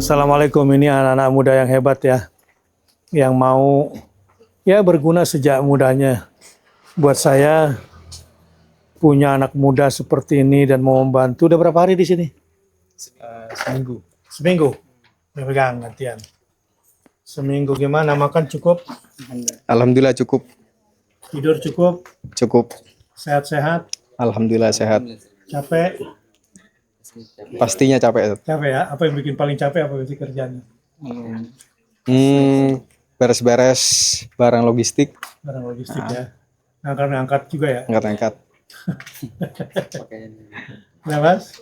Assalamualaikum, ini anak-anak muda yang hebat ya, yang mau ya berguna sejak mudanya. Buat saya punya anak muda seperti ini dan mau membantu. Udah berapa hari di sini? Seminggu. Seminggu. Udah pegang gantian. Seminggu gimana? Makan cukup? Alhamdulillah cukup. Tidur cukup? Cukup. Sehat-sehat? Alhamdulillah sehat. Capek? Pastinya capek. Capek ya? Apa yang bikin paling capek? Apa sih kerjanya? Beres-beres barang logistik, Barang logistik ya. Ngangkat-ngangkat juga ya? angkat-angkat. Nah, Mas?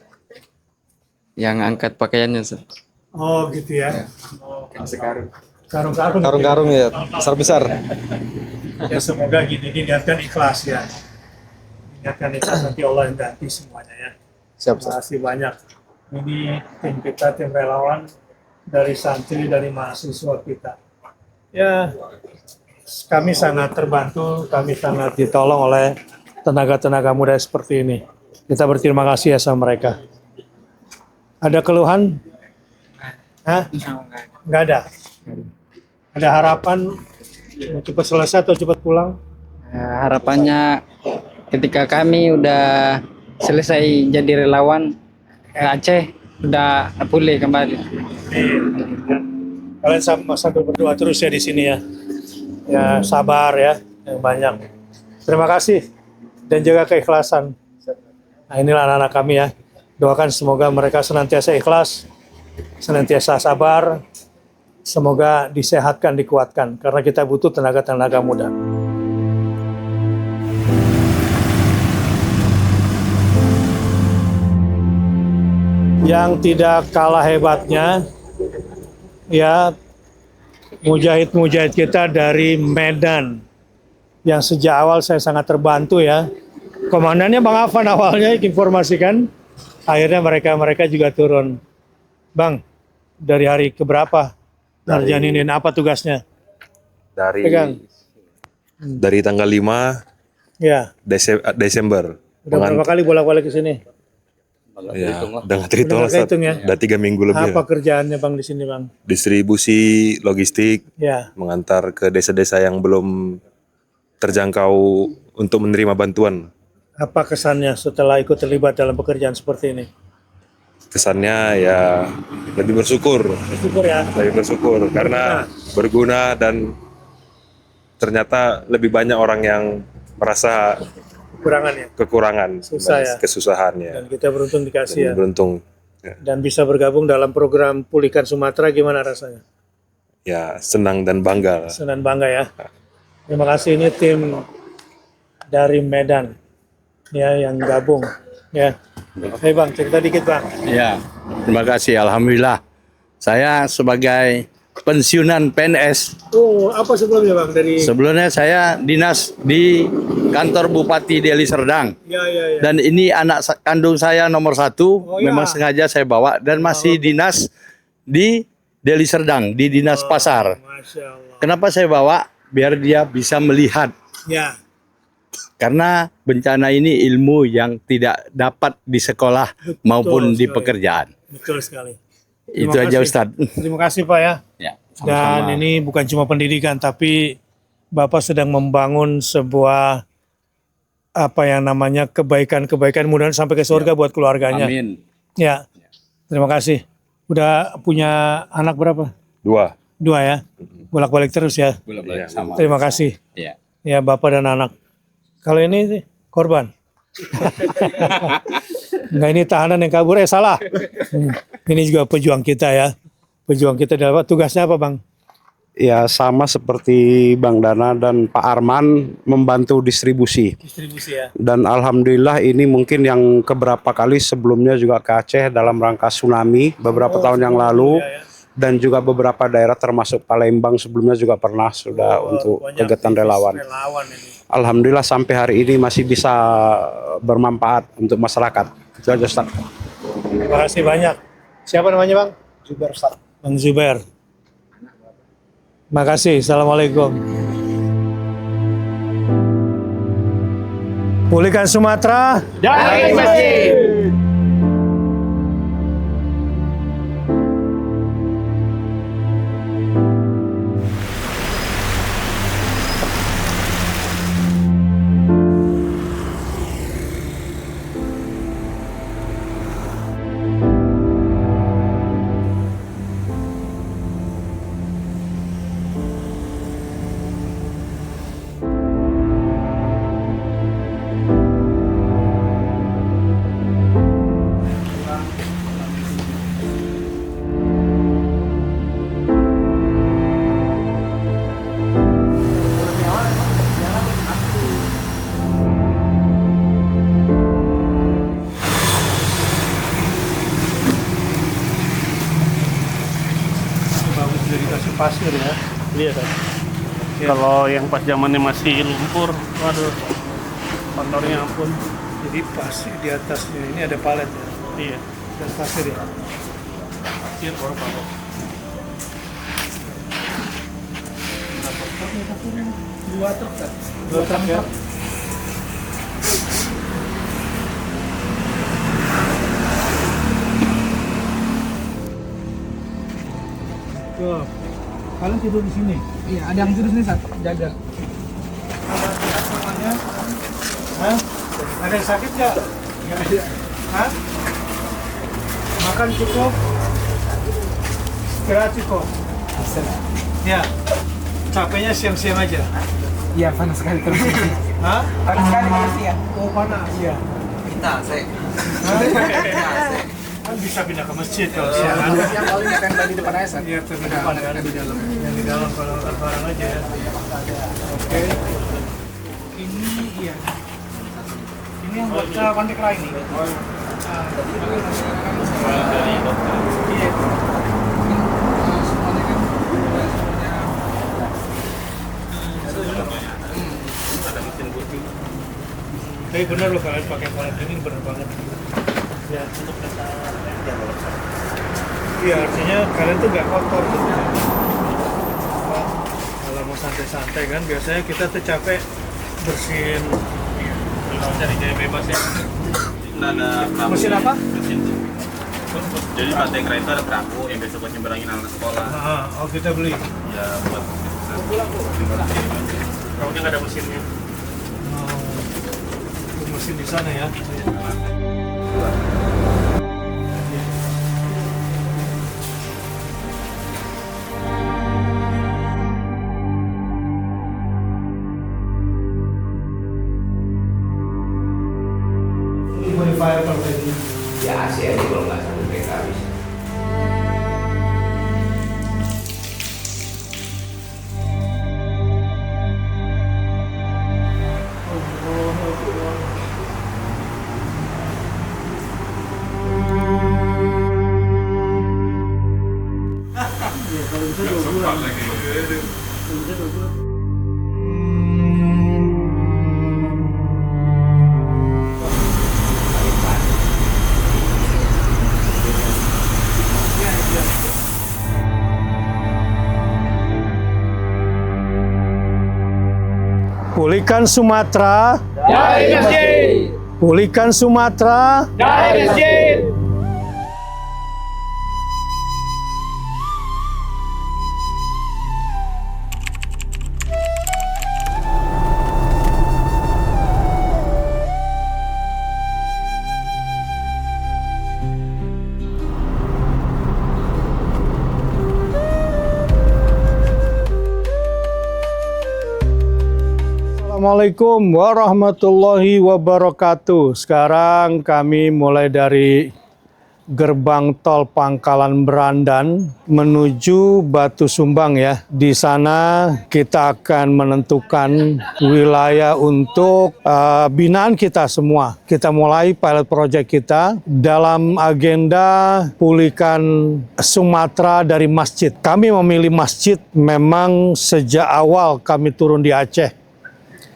Yang angkat pakaiannya, Ustaz. Oh gitu ya. Karung-karung. Karung-karung ya, besar-besar. Ya semoga gini diniatkan ikhlas ya. Niatkan ikhlas, nanti Allah yang ganti semuanya ya. Siap, Terima Ustaz. kasih banyak. Ini tim kita, tim relawan dari santri, dari mahasiswa kita. Ya, kami sangat terbantu, kami sangat ditolong oleh tenaga-tenaga muda seperti ini. Kita berterima kasih ya sama mereka. Ada keluhan? Hah? Nggak ada. Ada harapan mau cepat selesai atau cepat pulang? Harapannya ketika kami udah selesai jadi relawan ke Aceh, udah pulih kembali. Kalian sambil berdoa terus ya di sini ya. Ya sabar ya, yang banyak. Terima kasih dan jaga keikhlasan. Nah inilah anak-anak kami ya. Doakan semoga mereka senantiasa ikhlas, senantiasa sabar. Semoga disehatkan, dikuatkan. Karena kita butuh tenaga-tenaga muda. Yang tidak kalah hebatnya, ya mujahid-mujahid kita dari Medan. Yang sejak awal saya sangat terbantu ya. Komandannya Bang Afan awalnya informasikan, akhirnya mereka juga turun. Bang, dari hari keberapa ngerjain apa tugasnya? Dari Pegang. dari tanggal 5 Ya, Desember. udah berapa kali bolak-balik ke sini? Ya, udah nggak terhitung Udah lah, nggak Ustaz. terhitung ya? Udah 3 minggu lebih. Apa Ya. kerjaannya Bang di sini Bang? Distribusi logistik, Ya, mengantar ke desa-desa yang belum terjangkau untuk menerima bantuan. apa kesannya setelah ikut terlibat dalam pekerjaan seperti ini? Kesannya ya lebih bersyukur, Syukur ya. karena berguna dan ternyata lebih banyak orang yang merasa Kekurangannya. kekurangan, Susah ya. kesusahannya. Dan kita beruntung dikasih ya. Beruntung. Ya. Dan bisa bergabung dalam program Pulihkan Sumatera, gimana rasanya? Ya, senang dan bangga. Senang bangga ya. Terima kasih, ini tim dari Medan ya yang gabung ya. Hei Bang, cerita dikit Bang. Ya, terima kasih. Alhamdulillah. Saya sebagai pensiunan PNS. Oh, apa sebelumnya Bang dari? Sebelumnya saya dinas di kantor Bupati Deli Serdang. Ya. Dan ini anak kandung saya nomor 1. Oh, ya. Memang sengaja saya bawa. Dan masih dinas di Deli Serdang, di Dinas Pasar. Masya Allah. Kenapa saya bawa? Biar dia bisa melihat. Ya, Karena bencana ini ilmu yang tidak dapat di sekolah maupun di sekali. pekerjaan. betul sekali. Itu Terima aja kasih. Ustadz. Terima kasih Pak ya. Ya, Dan ini bukan cuma pendidikan, tapi Bapak sedang membangun sebuah apa yang namanya kebaikan-kebaikan, mudah-mudahan sampai ke surga buat keluarganya. Amin. Ya, terima kasih. Udah punya anak berapa? 2. 2 ya. Bolak-balik terus ya. Boleh sama. Terima kasih. Ya. Ya, Bapak dan anak. Kalau ini sih korban. Enggak, ini tahanan yang kabur. Salah. Ini juga pejuang kita ya. Pejuang kita dapat tugasnya apa Bang? Ya sama seperti Bang Dana dan Pak Arman membantu distribusi. Distribusi ya. Dan alhamdulillah ini mungkin yang keberapa kali sebelumnya juga ke Aceh dalam rangka tsunami beberapa tahun yang lalu. Ya. Dan juga beberapa daerah termasuk Palembang sebelumnya juga pernah sudah untuk Banyak kegiatan aktivis relawan. Relawan ini. Alhamdulillah sampai hari ini masih bisa bermanfaat untuk masyarakat. Itu aja Ustaz. Terima kasih banyak. Siapa namanya Bang? Zubair Ustaz. Bang Zubair. Terima kasih. Assalamualaikum. Pulihkan Sumatera. Dari masjid. pasir ya. Iya kan. Ya. Kalau yang pas zamannya masih lumpur, waduh, kotornya ampun. Jadi pasir di atasnya ini ada palet ya. Iya. Dan pasir ya. Pasir baru pakai. Dua truk kan? Dua truk ya. Tuh, kalian tidur di sini? Iya, ada yang tidur sini jaga. Ada semuanya? Hah? Ada yang sakit nggak? Nggak ada. Hah? Makan cukup? Istirahat cukup? Ya. Capeknya siang-siang aja? Iya, panas sekali terus. Hah? Panas sekali terus ya. Oh panas ya. Kita, saya. Kan bisa pindah ke masjid kalau siang. Yang paling standby di depan aja. Iya, di depan kan di dalam. Yang di dalam kalau barang aja ya. Oke. Ini iya. Ini yang buat pantai kera ini. Iya. Tapi benar loh kalian pakai palet ini benar banget. Ya, untuk data. Iya, artinya kalian tuh nggak kotor gitu. Kalau mau santai-santai kan, biasanya kita tuh capek bersihin. Kalau cari gaya bebas ya. Kita ada perahu. Mesin apa? Mesin tuh. Jadi pantai kera itu ada perahu yang biasa buat nyemberangin anak sekolah. Nah, oh kita beli. Ya buat. Perahunya nggak ada mesinnya. Oh, mesin di sana ya. Modifier kalau tadi. Ya AC aja kalau nggak sampai mereka habis. Pulihkan Sumatera. Pulihkan Sumatera. Assalamualaikum warahmatullahi wabarakatuh. Sekarang kami mulai dari gerbang tol Pangkalan Berandan menuju Batu Sumbang ya. Di sana kita akan menentukan wilayah untuk binaan kita semua. Kita mulai pilot project kita dalam agenda pulihkan Sumatera dari masjid. Kami memilih masjid memang sejak awal kami turun di Aceh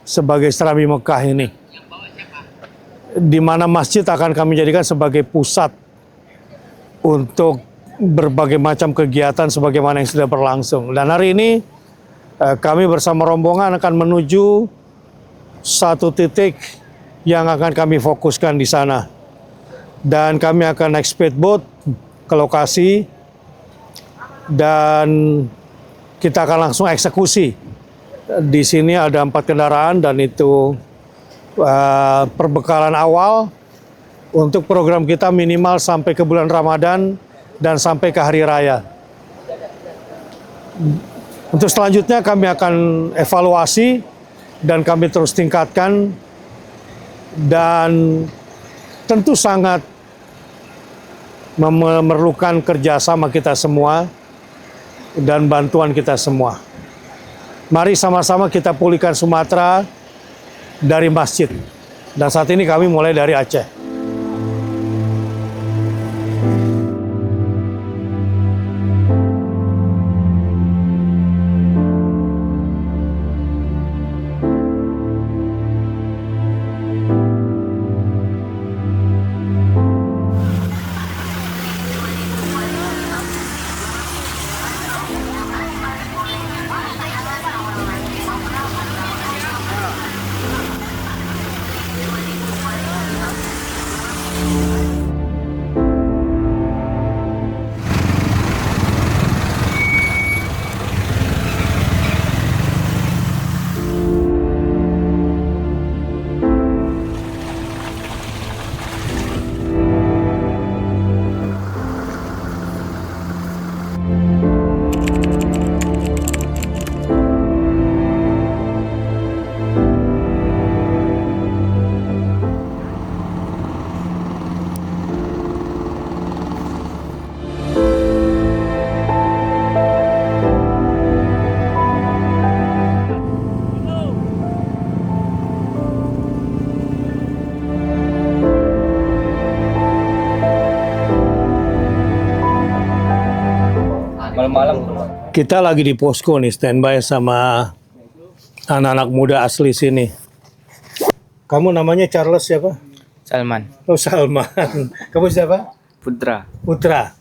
sebagai Serambi Mekah ini, di mana masjid akan kami jadikan sebagai pusat untuk berbagai macam kegiatan sebagaimana yang sudah berlangsung. Dan hari ini kami bersama rombongan akan menuju satu titik yang akan kami fokuskan di sana. Dan kami akan naik speedboat ke lokasi dan kita akan langsung eksekusi. Di sini ada 4 kendaraan dan itu perbekalan awal untuk program kita minimal sampai ke bulan Ramadan dan sampai ke Hari Raya. Untuk selanjutnya kami akan evaluasi dan kami terus tingkatkan dan tentu sangat memerlukan kerjasama kita semua dan bantuan kita semua. Mari sama-sama kita pulihkan Sumatera dari masjid. Dan saat ini kami mulai dari Aceh. malam. Kita lagi di posko nih, standby sama anak-anak muda asli sini. Kamu namanya Charles siapa? Salman. Oh, Salman. Kamu siapa? Putra. Putra.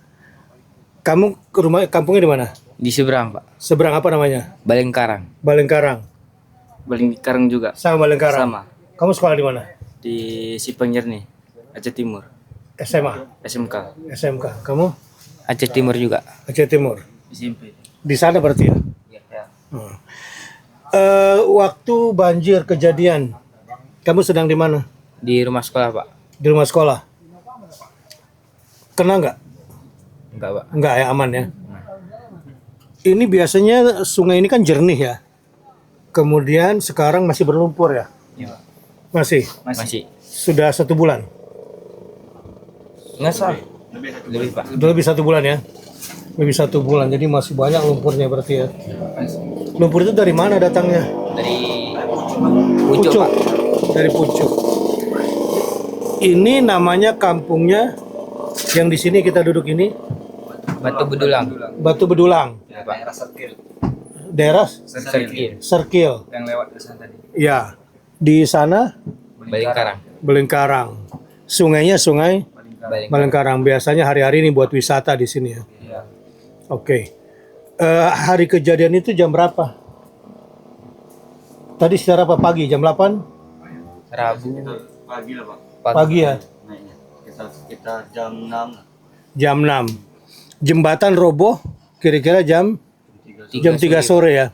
Kamu ke rumah kampungnya di mana? Di seberang, Pak. Seberang apa namanya? Balengkarang. Balengkarang. Balengkarang juga. Sama Balengkarang. Sama. Kamu sekolah di mana? Di Sipang Jernih, Aceh Timur. SMA, SMK. SMK. Kamu Aceh Timur juga. Aceh Timur. SMP. Di sana berarti ya? Ya. Waktu banjir kejadian, kamu sedang di mana? Di rumah sekolah, Pak. Di rumah sekolah. Kena nggak? Enggak, Pak. Nggak ya, aman ya. Ini biasanya sungai ini kan jernih ya. Kemudian sekarang masih berlumpur ya? Iya, Pak. Masih? Masih. Sudah 1 bulan? Enggak salah. Lebih, Pak. Udah lebih 1 bulan ya? Lebih 1 bulan, jadi masih banyak lumpurnya berarti ya. Lumpur itu dari mana datangnya? Dari Pucuk, Pak. Dari Pucuk. Ini namanya kampungnya yang di sini kita duduk ini Batu Bedulang. Batu Bedulang. Daerah Serkil. Daerah Serkil. Serkil. Yang lewat ke sana tadi. Ya. Di sana Balengkarang. Belengkarang. Sungainya Sungai Balengkarang. Biasanya hari-hari ini buat wisata di sini ya. Iya. Oke. Hari kejadian itu jam berapa? Tadi secara apa? Pagi jam 8? Rabu. Pagi ya. Kita jam 6. Jam 6. Jembatan roboh kira-kira jam 3 sore ya.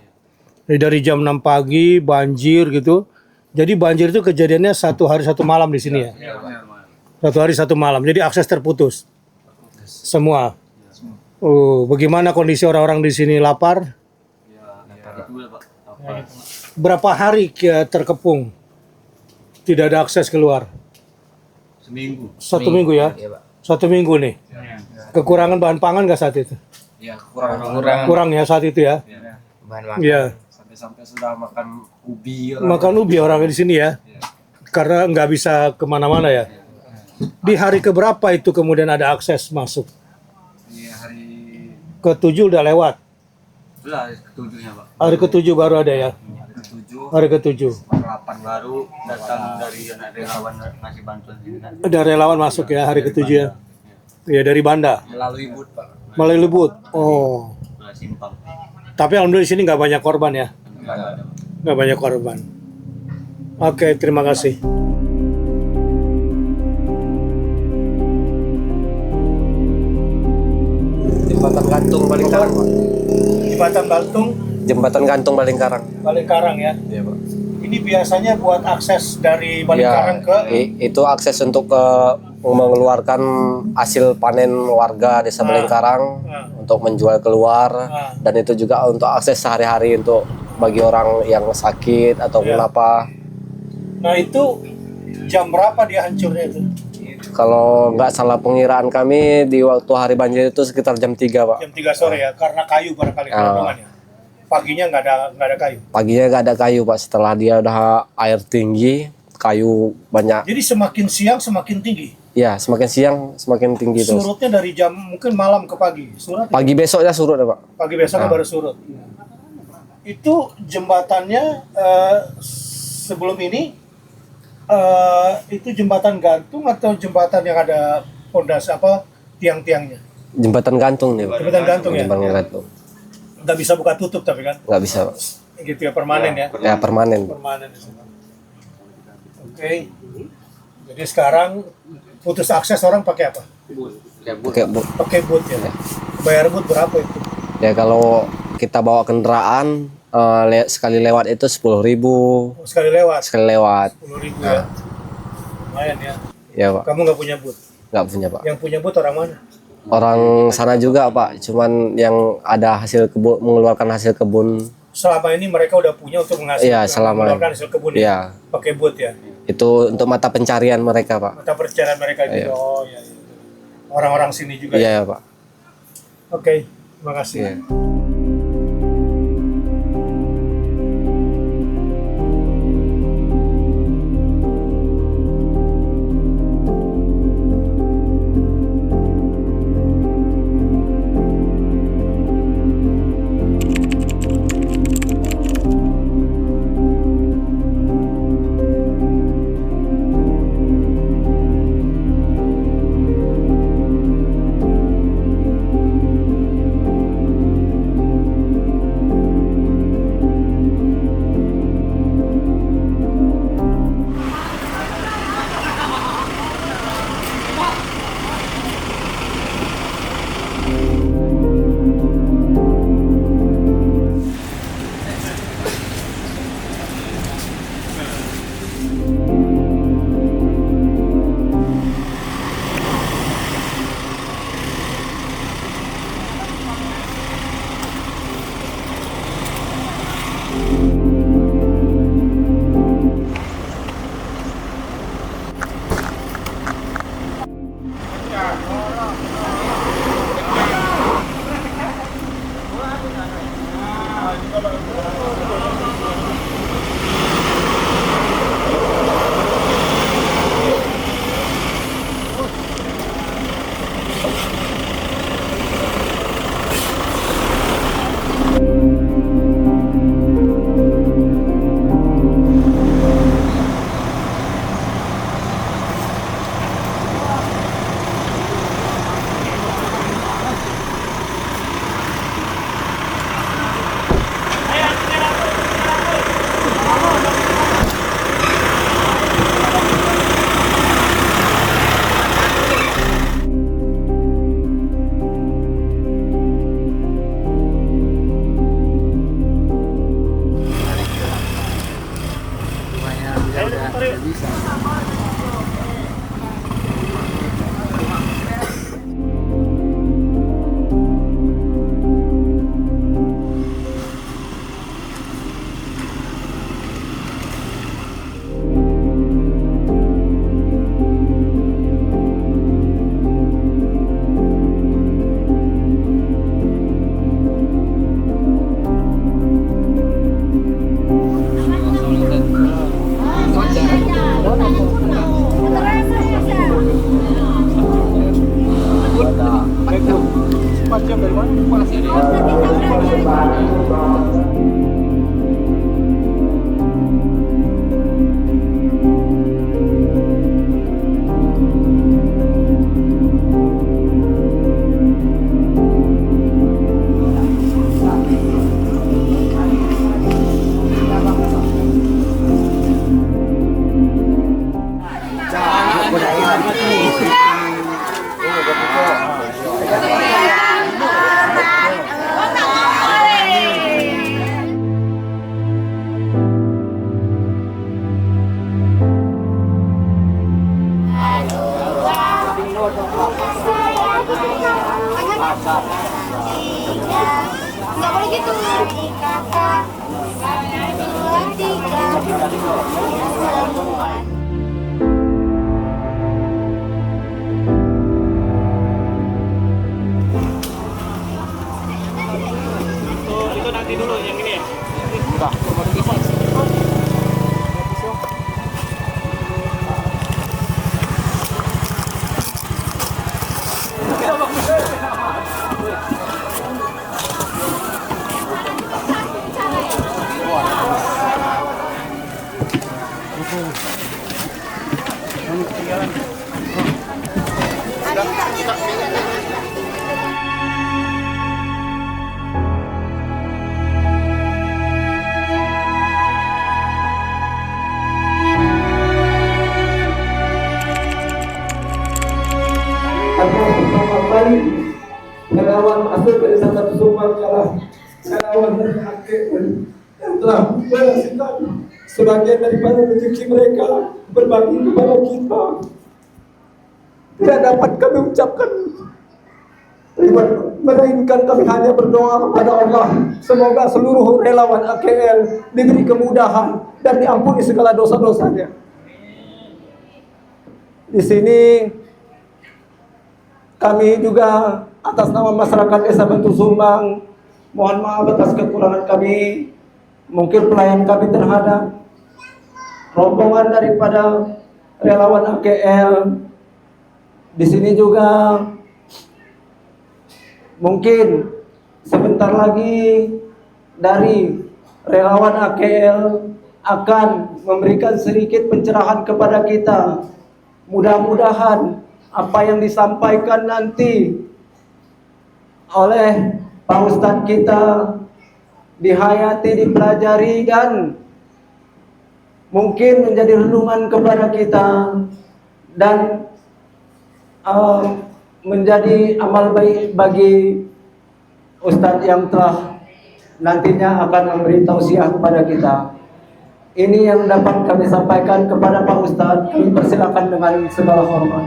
Jadi dari jam 6 pagi banjir gitu. Jadi banjir itu kejadiannya 1 hari 1 malam di sini ya. 1 hari 1 malam. Jadi akses terputus. Semua. Oh, bagaimana kondisi orang-orang di sini, lapar? Berapa hari terkepung? Tidak ada akses keluar. Seminggu. 1 minggu ya. Iya, Pak. 1 minggu nih. Kekurangan bahan pangan nggak saat itu? Ya, kurang. Kurang ya saat itu ya. Bahan makan. Iya. Sampai sudah makan ubi. Makan ubi orang di sini ya. Karena nggak bisa kemana-mana ya. Di hari keberapa itu kemudian ada akses masuk? Iya, hari Ke-7 udah lewat. itulah ketujuhnya, Pak. Hari ke-7 baru ada ya. Ketujuh, Hari ke-7. 8 baru datang dari anak relawan ngasih bantuan sini. Ada relawan masuk ya hari ke-7 ya. Ya dari Banda. Melalui but, Pak. Melalui Lubut. Oh. Melalui simpang. Tapi alhamdulillah di sini nggak banyak korban ya. Nggak banyak korban. Oke, terima kasih. Jembatan gantung Balengkarang, Pak. Jembatan Baltung, Jembatan gantung Balengkarang. Balengkarang ya. Iya, Pak. Ini biasanya buat akses dari Balengkarang ke Itu akses untuk mengeluarkan hasil panen warga Desa Balengkarang untuk menjual keluar, dan itu juga untuk akses sehari-hari untuk bagi orang yang sakit atau apa. Nah itu jam berapa dia hancurnya itu? Kalau nggak salah pengiraan kami di waktu hari banjir itu sekitar jam 3, Pak. Jam 3 sore ya, karena kayu barangkali rombongannya. Paginya nggak ada kayu. Paginya nggak ada kayu, Pak. Setelah dia udah air tinggi, kayu banyak. Jadi semakin siang semakin tinggi. Ya, semakin siang semakin tinggi terus. Surutnya dari jam mungkin malam ke pagi. Surut. Pagi besoknya surut, ya, Pak. Pagi besoknya baru surut. Itu jembatannya sebelum ini itu jembatan gantung atau jembatan yang ada pondasi apa tiang-tiangnya? Jembatan gantung nih, Pak. Jembatan gantung ya. Jembatan gantung. Nggak bisa buka tutup tapi kan? Nggak bisa, Pak. Gitu ya, permanen ya? Ya, permanen. Permanen. Oke. Jadi sekarang putus akses orang pakai apa? Pakai but. Pakai boot ya. Bayar boot berapa itu? Ya kalau kita bawa kendaraan sekali lewat itu 10.000. Sekali lewat. Sekali lewat. 10.000 ya. Lumayan ya. Ya, Pak. Kamu nggak punya boot? Nggak punya, Pak. Yang punya boot orang mana? Orang sana juga, Pak. Cuman yang ada hasil kebun, mengeluarkan hasil kebun. Selama ini mereka udah punya untuk menghasilkan Iya, selama mengeluarkan hasil kebun iya. ya. Pakai boot ya. Itu untuk mata pencarian mereka, Pak. Mata pencarian mereka juga. Iya. Oh iya. Orang-orang sini juga. Iya, Ya? Pak. Oke, terima kasih. Iya. Nggak boleh gitu. Kakak, 2, 3. Itu nanti dulu yang ini ya. Pertama kali relawan masuk dari satu sumpah kalah relawan dari hakik yang telah berhasilkan sebagian daripada rezeki mereka berbagi kepada kita. Tidak dapat kami ucapkan melainkan kami hanya berdoa kepada Allah semoga seluruh relawan AKL diberi kemudahan dan diampuni segala dosa-dosanya. Di sini kami juga atas nama masyarakat Desa Batu Sumbang mohon maaf atas kekurangan kami, mungkin pelayan kami terhadap rombongan daripada relawan AKL. Di sini juga mungkin sebentar lagi dari relawan AKL akan memberikan sedikit pencerahan kepada kita. Mudah-mudahan apa yang disampaikan nanti oleh Pak Ustadz kita dihayati, dipelajari dan mungkin menjadi renungan kepada kita dan menjadi amal baik bagi Ustadz yang telah nantinya akan memberi tausiah kepada kita. Ini yang dapat kami sampaikan kepada Pak Ustadz. Kami persilakan dengan segala hormat.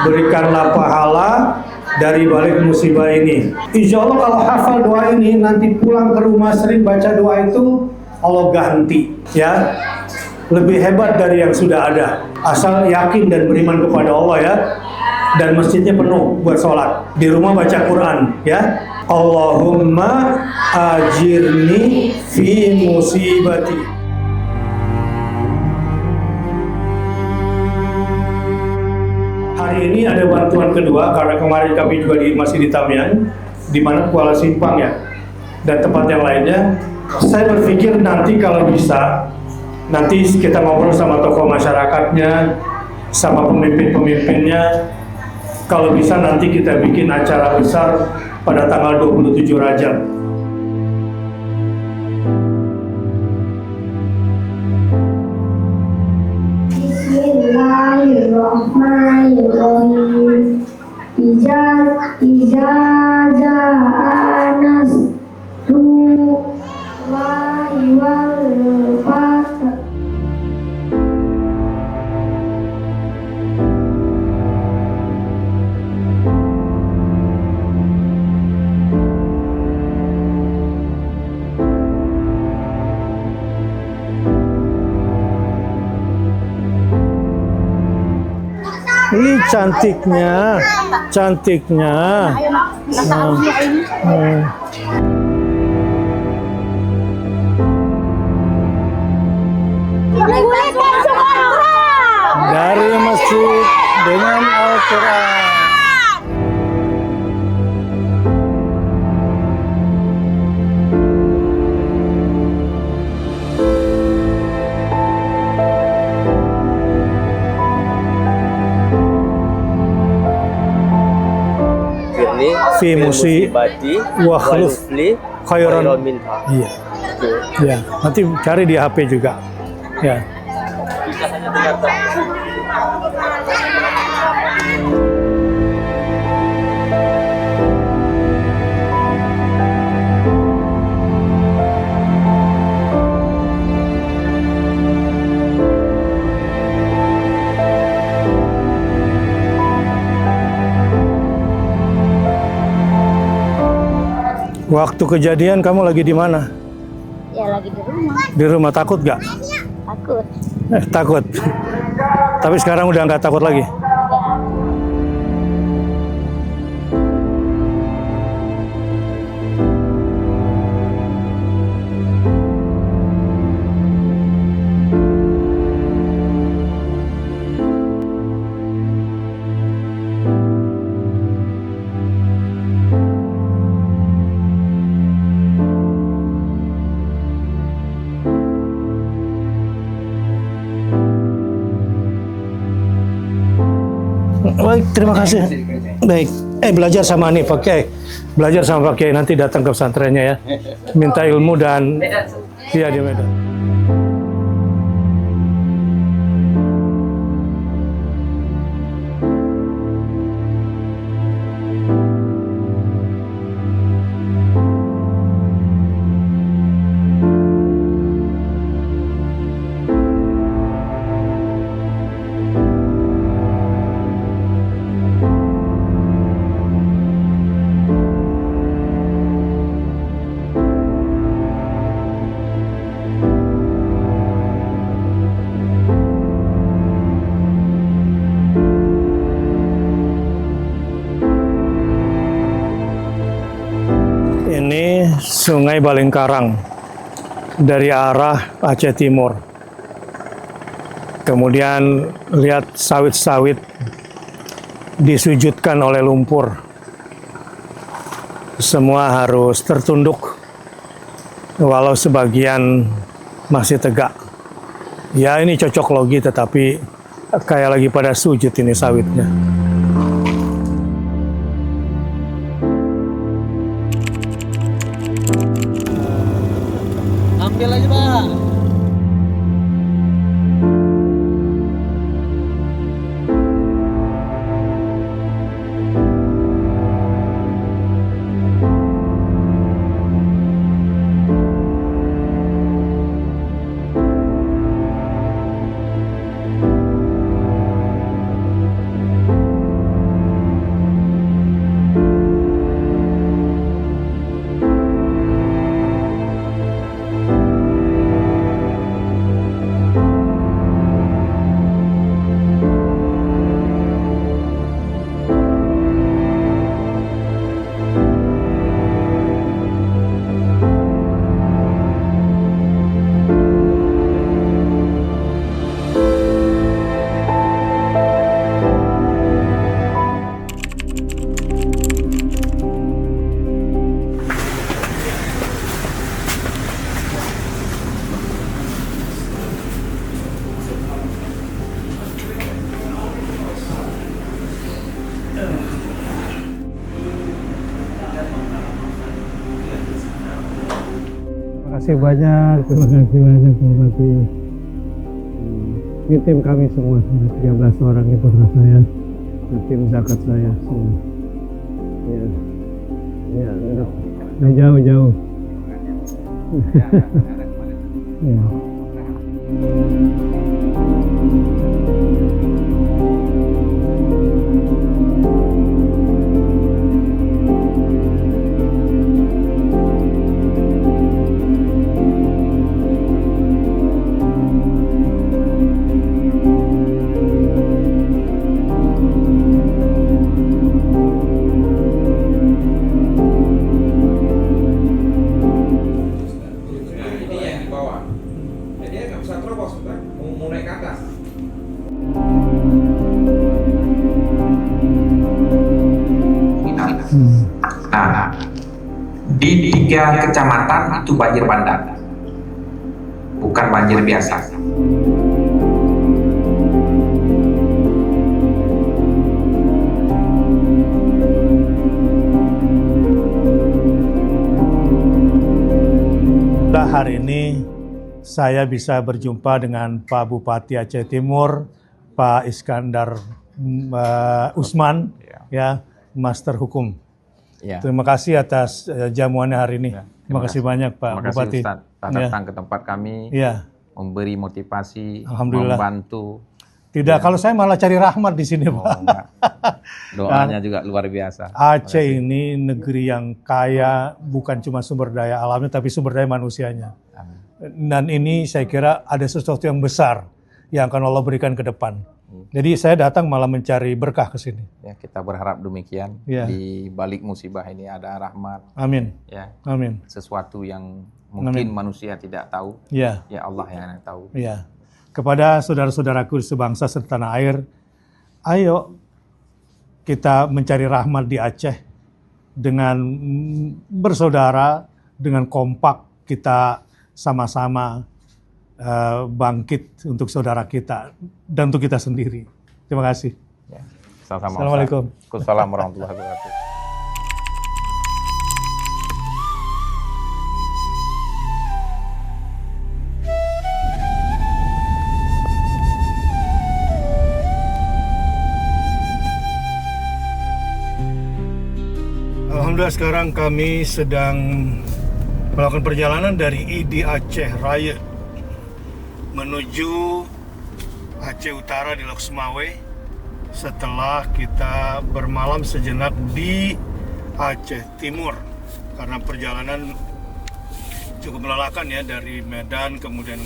Berikanlah pahala dari balik musibah ini. Insya Allah kalau hafal doa ini nanti pulang ke rumah sering baca doa itu, Allah ganti ya lebih hebat dari yang sudah ada. Asal yakin dan beriman kepada Allah ya. Dan masjidnya penuh buat sholat. Di rumah baca Quran ya. Allahumma ajirni fi musibati. Hari ini ada bantuan kedua karena kemarin kami juga masih di Tamiang, di mana Kuala Simpang ya, dan tempat yang lainnya. Saya berpikir nanti kalau bisa, nanti kita ngobrol sama tokoh masyarakatnya, sama pemimpin-pemimpinnya. Kalau bisa nanti kita bikin acara besar pada tanggal 27 Rajab. Bismillahirrahmanirrahim. Iza ja'anas Allahi wal fath. Ih, cantiknya, cantiknya. Dari masjid dengan Al-Quran. Fi musibati wa khuluf khairan minha. Iya. Ya, nanti cari di HP juga. Ya. Bisa hanya dengarkan. Waktu kejadian kamu lagi di mana? Ya lagi di rumah. Di rumah, takut gak? Takut. Takut. Tapi sekarang udah nggak takut lagi. Baik, terima kasih. Baik, belajar sama nih Pak Kiai. Belajar sama Pak Kiai, nanti datang ke pesantrennya ya. Minta ilmu dan iya di Medan. Ini Sungai Balingkarang dari arah Aceh Timur. Kemudian lihat sawit-sawit disujudkan oleh lumpur. Semua harus tertunduk, walau sebagian masih tegak. Ya ini cocok logi, tetapi kayak lagi pada sujud ini sawitnya. Ambil aja, Pak. Terima kasih banyak, terima kasih banyak, terima kasih. Ini tim kami semua, 13 orang ini putra saya, tim zakat saya semua. Ya, ya, udah jauh-jauh. Ya. Nah, di 3 kecamatan itu banjir bandang, bukan banjir biasa. Hari ini saya bisa berjumpa dengan Pak Bupati Aceh Timur, Pak Iskandar Usman, ya, Master Hukum. Ya. Terima kasih atas jamuannya hari ini. Ya, terima kasih banyak Pak terima Bupati. kasih Ustaz, datang ke tempat kami, ya, memberi motivasi, Alhamdulillah. membantu. Tidak, kalau saya malah cari rahmat di sini, Pak. Doanya juga luar biasa. Aceh ini negeri yang kaya bukan cuma sumber daya alamnya tapi sumber daya manusianya. Dan ini saya kira ada sesuatu yang besar yang akan Allah berikan ke depan. Jadi saya datang malah mencari berkah ke sini. Ya, kita berharap demikian. Ya. Di balik musibah ini ada rahmat. Amin. Ya. Amin. Sesuatu yang mungkin Amin. manusia tidak tahu. Ya. Ya Allah yang tahu. Ya. Kepada saudara-saudaraku sebangsa setanah air, ayo kita mencari rahmat di Aceh dengan bersaudara, dengan kompak kita sama-sama bangkit untuk saudara kita dan untuk kita sendiri. Terima kasih. Ya. Sama-sama. Assalamualaikum. Waalaikumsalam warahmatullahi wabarakatuh. Alhamdulillah sekarang kami sedang melakukan perjalanan dari ID Aceh Raya menuju Aceh Utara di Lok Semawe setelah kita bermalam sejenak di Aceh Timur karena perjalanan cukup melelahkan ya, dari Medan kemudian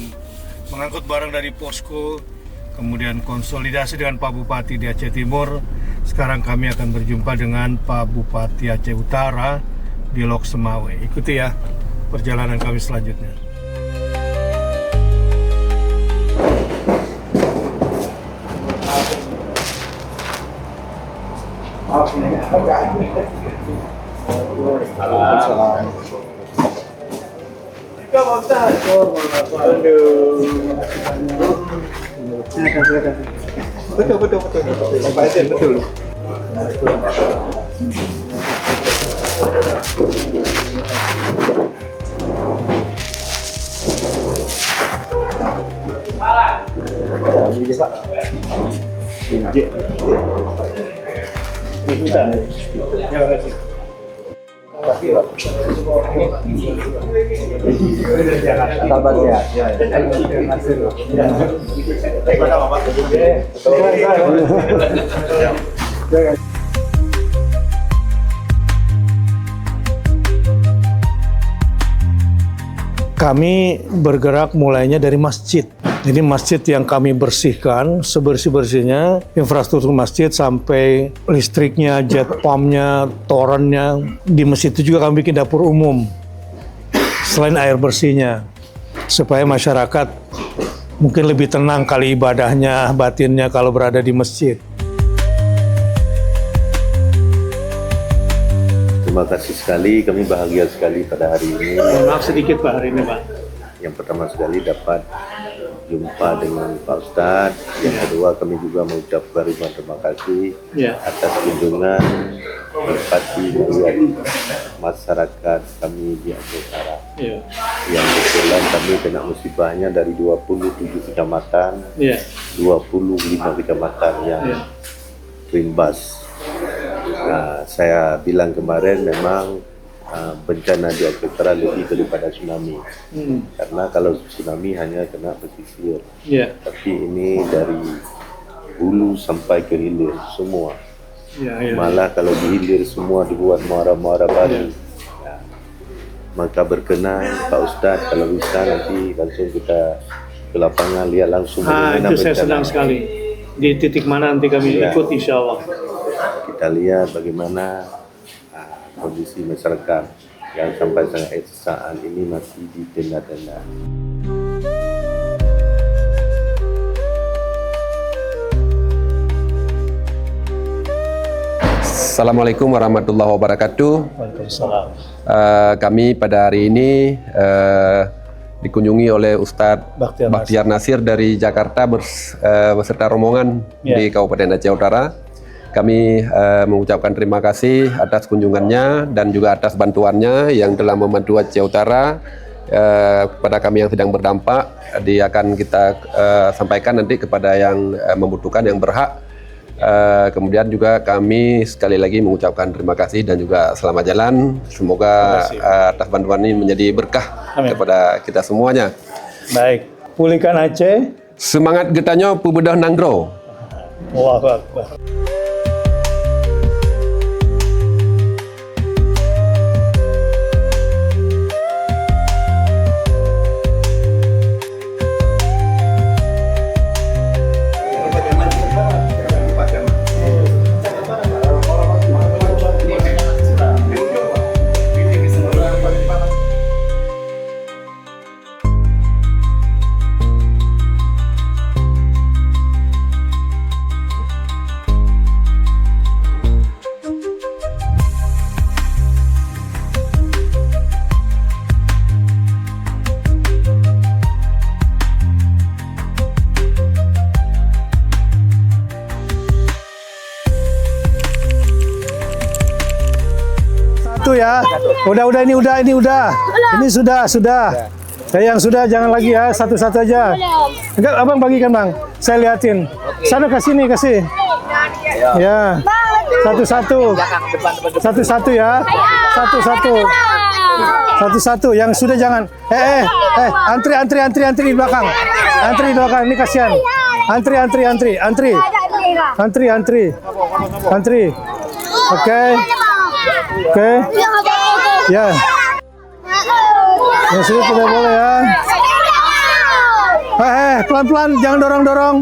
mengangkut barang dari posko kemudian konsolidasi dengan Pak Bupati di Aceh Timur. Sekarang kami akan berjumpa dengan Pak Bupati Aceh Utara di Lok Semawe. Ikuti ya perjalanan kami selanjutnya. Betul. Kami bergerak mulainya dari masjid. Jadi masjid yang kami bersihkan sebersih-bersihnya, infrastruktur masjid sampai listriknya, jet pumpnya, torennya. Di masjid itu juga kami bikin dapur umum. Selain air bersihnya, supaya masyarakat mungkin lebih tenang kali ibadahnya, batinnya kalau berada di masjid. Terima kasih sekali, kami bahagia sekali pada hari ini. Maaf sedikit Pak hari ini Pak. Yang pertama sekali dapat jumpa dengan Pak Ustadz. Yang kedua kami juga mengucapkan terima kasih atas kunjungan Bupati melihat masyarakat kami di Aceh Utara. Yang kebetulan kami kena musibahnya dari 27 kecamatan, 25 kecamatan yang terimbas. Nah, saya bilang kemarin memang bencana di Aceh Utara lebih daripada tsunami. Karena kalau tsunami hanya kena pesisir. Tapi ini dari hulu sampai ke hilir semua. Malah kalau di hilir semua dibuat muara-muara baru. Nah, maka berkenan Pak Ustadz kalau bisa nanti langsung kita ke lapangan lihat langsung bagaimana itu saya bencana. senang sekali. Di titik mana nanti kami ikut insya Allah. Kita lihat bagaimana kondisi masyarakat yang sampai saat ini masih di tenda-tenda. Assalamualaikum warahmatullahi wabarakatuh. Waalaikumsalam. Kami pada hari ini dikunjungi oleh Ustadz Bakhtiar Nasir dari Jakarta beserta rombongan di Kabupaten Aceh Utara. Kami mengucapkan terima kasih atas kunjungannya dan juga atas bantuannya yang telah membantu Aceh Utara kepada kami yang sedang berdampak. Dia akan kita sampaikan nanti kepada yang membutuhkan, yang berhak. Kemudian juga kami sekali lagi mengucapkan terima kasih dan juga selamat jalan. Semoga atas bantuan ini menjadi berkah kepada kita semuanya. Baik, pulihkan Aceh. Semangat getahnya pubedah nanggro. Allahu Akbar. Satu ya. Udah ini sudah. Yang sudah jangan lagi ya, satu-satu aja. Enggak, Abang bagikan, Bang. Saya liatin. Sana ke sini, kasih. Ya. Satu-satu. Satu-satu ya. Satu-satu. Yang sudah jangan. Antri di belakang. Antri di belakang. Ini kasihan. Antri. Oke. Ya. Ya sudah tidak boleh ya. Pelan-pelan, jangan dorong-dorong.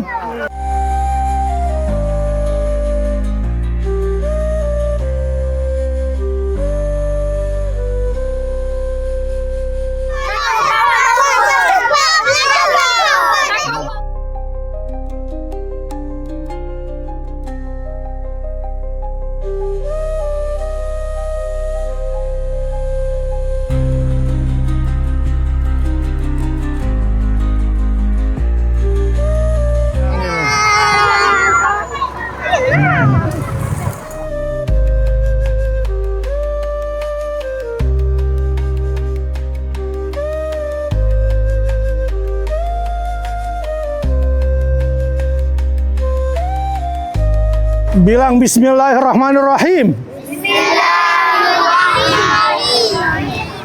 Bilang Bismillahirrahmanirrahim.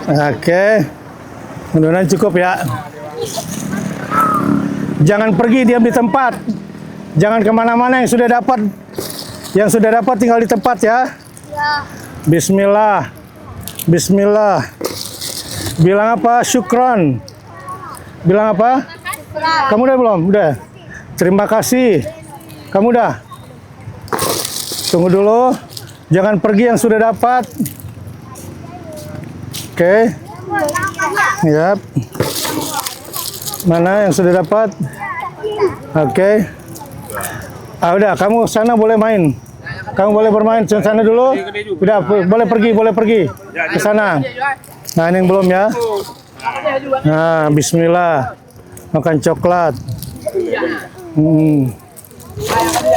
Oke. Mudah-mudahan cukup ya. Jangan pergi, diam di tempat. Jangan kemana-mana. Yang sudah dapat tinggal di tempat ya. Bismillah. Bilang apa? Syukron. Bilang apa? Kamu udah belum? Udah. Terima kasih. Kamu udah? Tunggu dulu, jangan pergi yang sudah dapat. Oke. Yap. Mana yang sudah dapat? Oke. Udah, kamu sana boleh main. Kamu boleh bermain sana dulu. Udah, boleh pergi ke sana. Nah, ini yang belum ya. Nah, bismillah. Makan coklat.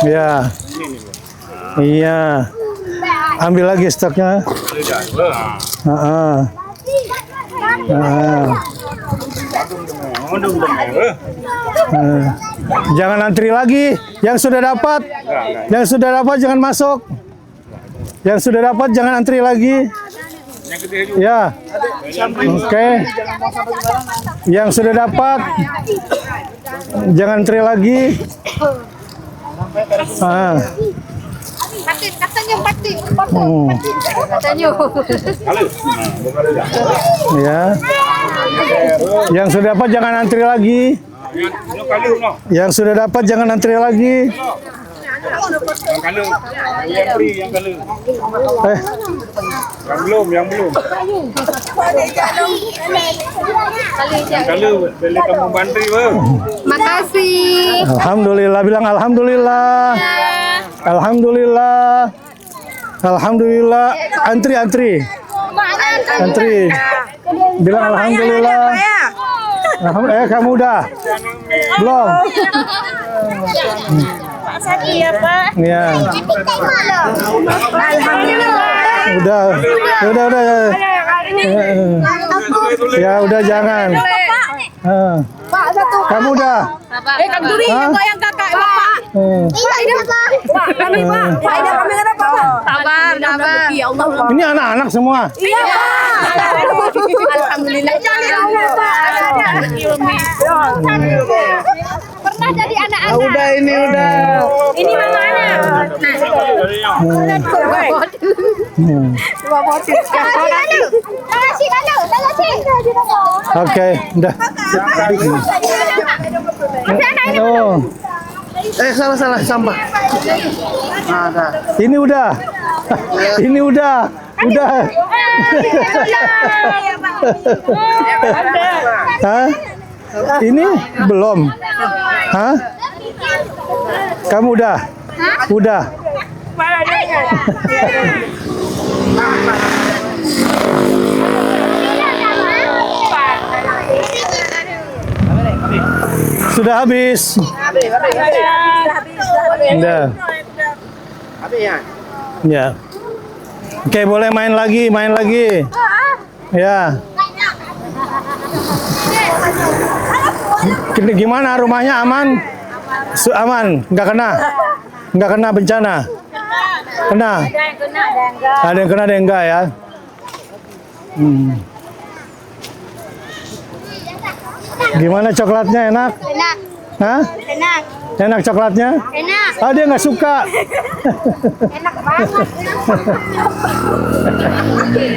Ya. Iya. Ambil lagi stoknya. Jangan antri lagi. Yang sudah dapat jangan masuk. Yang sudah dapat jangan antri lagi. Ya. Oke. Yang sudah dapat jangan antri lagi. Ya. Yang sudah dapat jangan antri lagi. Yang sudah dapat jangan antri lagi. Yang belum. Beli kamu bantri, Bang. Makasih. Alhamdulillah, bilang alhamdulillah. Alhamdulillah. Antri. Bilang alhamdulillah. Kamu udah? Belum? Makasih ya, Pak. Iya. Alhamdulillah. Udah. Ya udah jangan. Kamu udah? Kang Duri yang goyang kakak, Bapak. Sabar. Ya Allah. Ini anak-anak semua. Iya, Pak. Alhamdulillah. Pernah jadi anak-anak. Udah. Ini Mama Oke, udah. Oh. Salah sampah. Ini udah. Ini udah. Hah? Ini belum. Hah? Kamu udah? Udah. Sudah habis. Udah. Ya. Oke, boleh main lagi. Ya. Gimana rumahnya, aman? Aman, nggak kena bencana. Kena. Ada yang kena, ada yang enggak ya. Gimana coklatnya, enak? Enak. Hah? Enak. Enak coklatnya? Enak. Ah, dia nggak suka. Enak banget.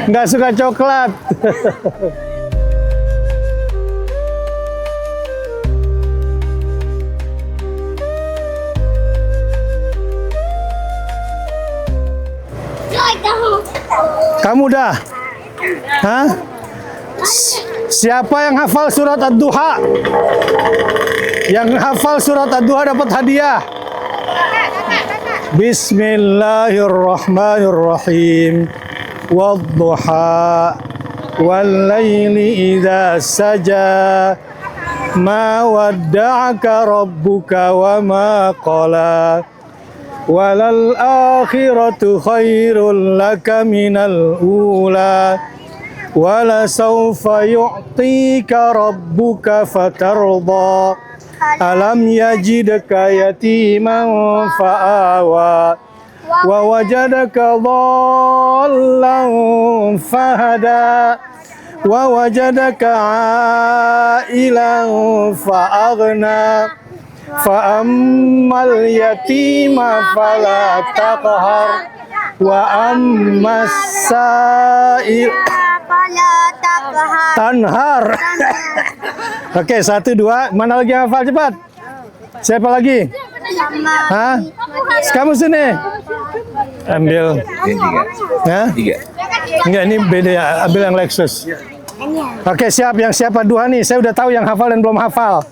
Nggak suka coklat. Kamu udah? Hah? Siapa yang hafal surat Ad-Duha? Yang hafal surat Ad-Duha dapat hadiah. Bismillahirrahmanirrahim. Wad-duha wal-laili idza saja. Ma wadda'aka rabbuka wa ma qala. Walal akhiratu khairul laka minal ula. Wala sawfa yu'tika rabbuka fatarda. Alam yajidka yatiman fa'awa. Wa wajadaka dhallan fahada. Wa wajadaka ailan fa'aghna. Fa'ammal yatima fala taqhar. Wa ammas sa'il tanhar. Oke, 1, 2. Mana lagi yang hafal cepat? Siapa lagi? Hah? Kamu sini. Ambil. Hah? 3. Enggak, ini beda ya. Ambil yang Lexus. Oke, siap. Yang siapa dua nih? Saya udah tahu yang hafal dan belum hafal.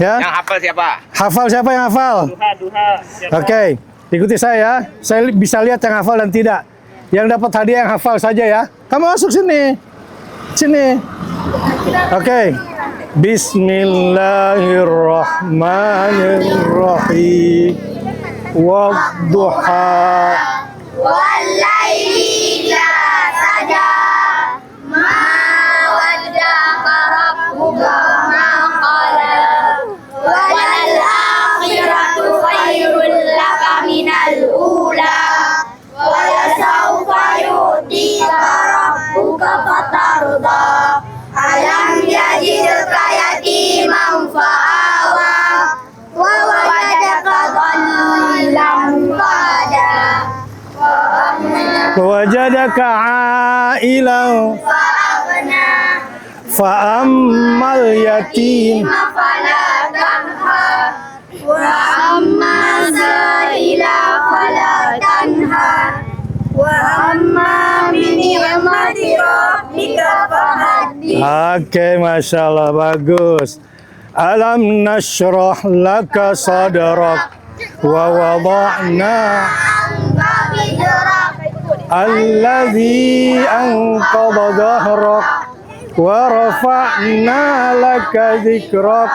Ya. Yang hafal siapa? Hafal siapa yang hafal? Duha. Oke, ikuti saya. Saya bisa lihat yang hafal dan tidak. Yang dapat hadiah yang hafal saja ya. Kamu masuk sini. Sini. Oke. Bismillahirrahmanirrahim. Wadduha. Wal-laili idza saja. Ma wadda'aka rabbuka wa ma qala. Walal akhiratu khairul laka minal ula. Wala sawfa yu'tika rabbuka fatarda. Alam yajidka yatiman fa'awa. Wa wajadaka dhallan fahada. Wajadaka ailan fa'ammal yatim fala tanhar. Wa amma sa'ila fala tanhar. Wa amma bi ni'mati rabbika fahaddith. Oke, Masya Allah, bagus. Alam nashrah laka sadrak wa wada'na alladhi anqadha dhahrak wa rafa'na laka dhikrak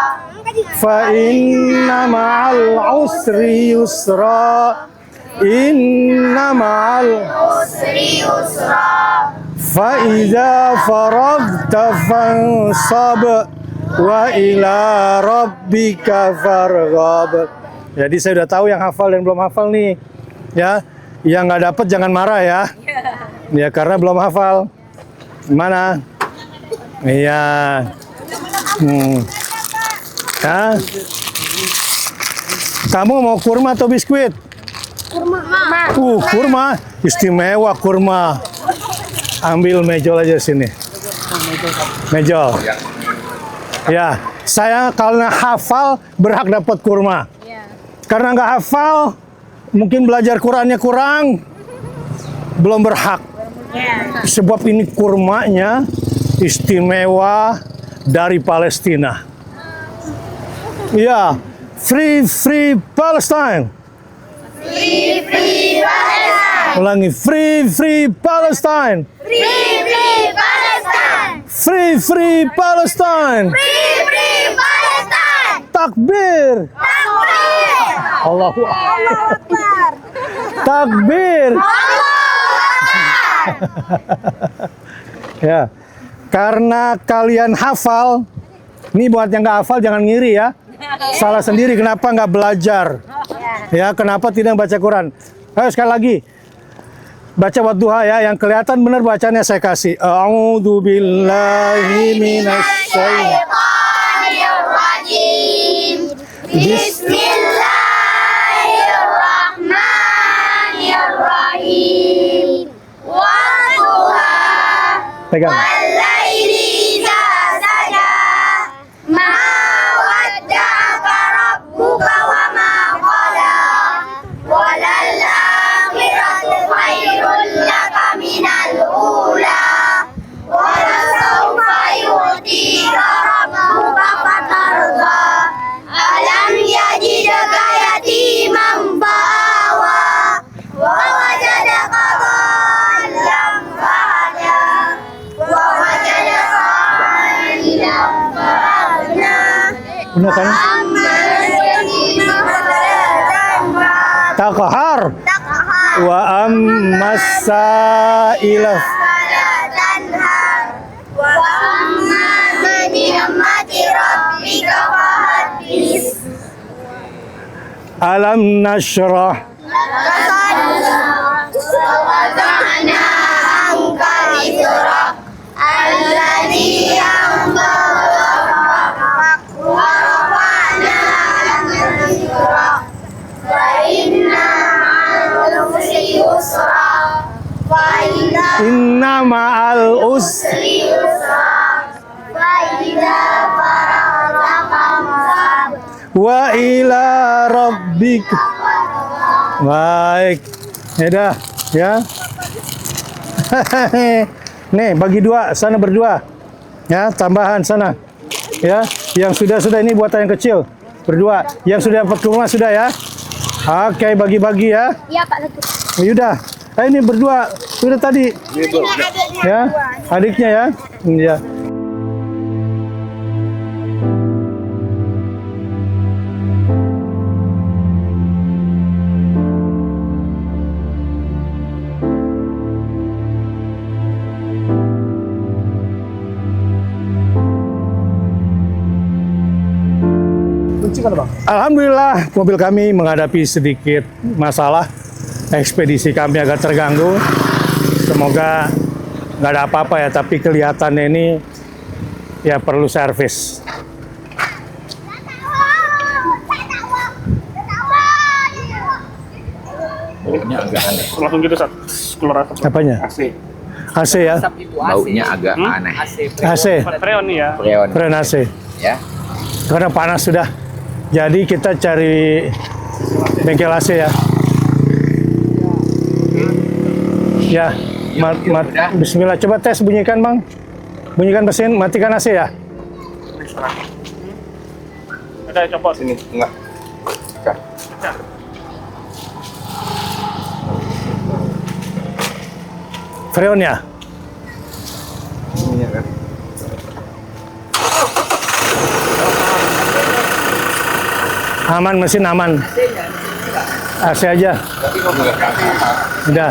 fa inna ma'al usri yusra. Inna ma'al usri yusra. fa idza faragta fansab wa ila rabbika farghab. Jadi saya udah tahu yang hafal dan belum hafal nih. Ya, yang nggak dapat jangan marah ya. Ya karena belum hafal. Mana? Iya. Hah? Kamu mau kurma atau biskuit? Kurma istimewa kurma. Ambil mejol aja sini. Mejol. Ya, saya karena hafal berhak dapat kurma. Karena nggak hafal, mungkin belajar Qurannya kurang, belum berhak. Sebab ini kurmanya istimewa dari Palestina. Ya, free Palestine. Free Palestine. Ulangi, free Palestine. Free Palestine. Free Palestine. Free Palestine. Takbir. Takbir. Allahu Akbar. Takbir. Ya, karena kalian hafal, ini buat yang nggak hafal jangan ngiri ya. Salah sendiri kenapa nggak belajar? Ya, kenapa tidak baca Quran? Ayo sekali lagi. Baca wadduha ya, yang kelihatan benar bacanya saya kasih. A'udzubillahi minasyaitonirrajim. Bismillahirrahmanirrahim. Wadduha. Pegang. Wal-laili idza saja. Ma wadda'aka rabbuka wa ma qala. Walal akhiratu khairul laka minal ula. Walasawfa yu'tika rabbuka fatarda. Alam yajidka yatiman fa'awa. Wa wajadaka dhallan fahada. Wa wajadaka 'ailan fa'agna. Benar kan? Takhar. Wa ammas sa'ilah. Wa amma bi ni'mati rabbika fahaddis. Alam nashrah. Wada'na anka wizrak alladhi anqadha wa rafa'na laka dhikrak wa inna ma'al usri yusra wa Inna ma'al usri yusra wa idza faragta fansab. wa ila rabbik. Baik. Ya dah, ya. Nih, bagi dua, sana berdua. Ya, tambahan sana. Ya, yang sudah ini buat yang kecil. Berdua. Yang sudah dapat kurma sudah ya. Oke, bagi-bagi ya. Iya, Pak Lagi. Yaudah. Ini berdua sudah tadi. Ya, adiknya ya. Ya. Alhamdulillah mobil kami menghadapi sedikit masalah. Ekspedisi kami agak terganggu. Semoga nggak ada apa-apa ya, tapi kelihatannya ini ya perlu servis. Baunya agak aneh. Langsung gitu saat keluar asap. Apanya? AC. AC ya? Baunya agak aneh. AC. Freon nih ya. Freon AC. Ya. Karena panas sudah. Jadi kita cari bengkel AC ya. Ya, bismillah. Coba tes, bunyikan bang. Bunyikan mesin, matikan AC ya. Ada copot sini. Enggak. Freon ya. Ini kan. Aman, mesin aman. AC aja. Udah.